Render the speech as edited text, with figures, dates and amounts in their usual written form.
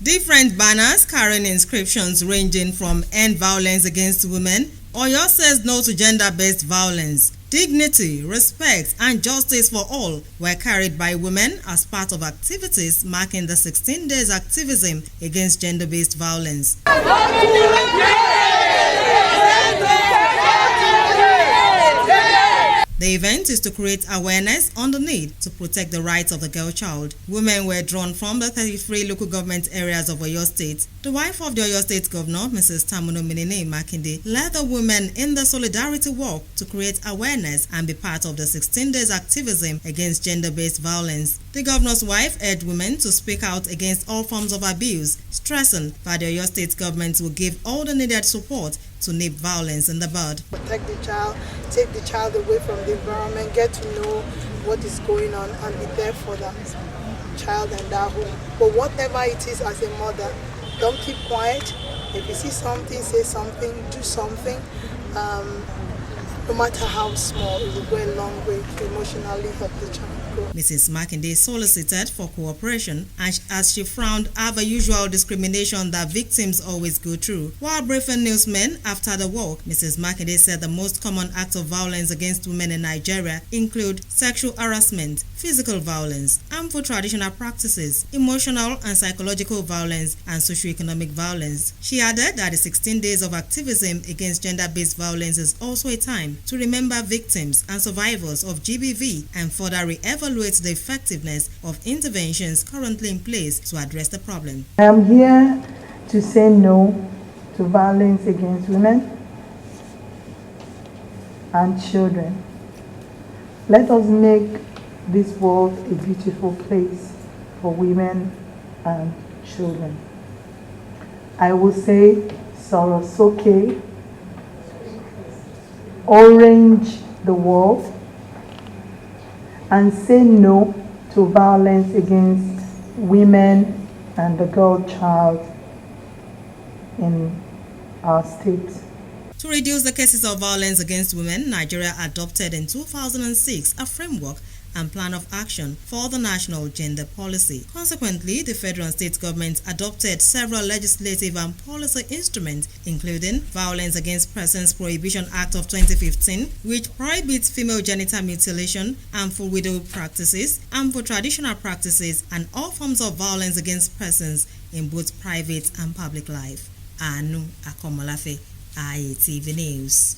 Different banners carrying inscriptions ranging from "End Violence Against Women," "Outoyo says no to gender-based violence," "Dignity, respect and justice for all" were carried by women as part of activities marking the 16 days activism against gender-based violence. The event is to create awareness on the need to protect the rights of the girl child. Women were drawn from the 33 local government areas of Oyo State. The wife of the Oyo State Governor, Mrs. Tamuno Minine Makinde, led the women in the solidarity walk to create awareness and be part of the 16 days activism against gender-based violence. The governor's wife urged women to speak out against all forms of abuse, stressing that the Oyo State government will give all the needed support to nip violence in the bud. Protect the child, take the child away from the environment, get to know what is going on and be there for that child and that home. But whatever it is as a mother, don't keep quiet. If you see something, say something, do something. No matter how small, it will go a long way to emotionally help the child grow. Mrs. Makinde solicited for cooperation as she frowned at the usual discrimination that victims always go through. While briefing newsmen after the walk, Mrs. Makinde said the most common acts of violence against women in Nigeria include sexual harassment, physical violence, harmful traditional practices, emotional and psychological violence, and socioeconomic violence. She added that the 16 days of activism against gender-based violence is also a time to remember victims and survivors of GBV and further re-evaluate the effectiveness of interventions currently in place to address the problem. I am here to say no to violence against women and children. Let us make this world a beautiful place for women and children. I will say Sorosoke, orange the world, and say no to violence against women and the girl child in our state. To reduce the cases of violence against women, Nigeria adopted in 2006 a framework and plan of action for the national gender policy. Consequently, the federal and state governments adopted several legislative and policy instruments, including Violence Against Persons Prohibition Act of 2015, which prohibits female genital mutilation, harmful widow practices, harmful traditional practices, and all forms of violence against persons in both private and public life. Anu Akomolafe, IATV News.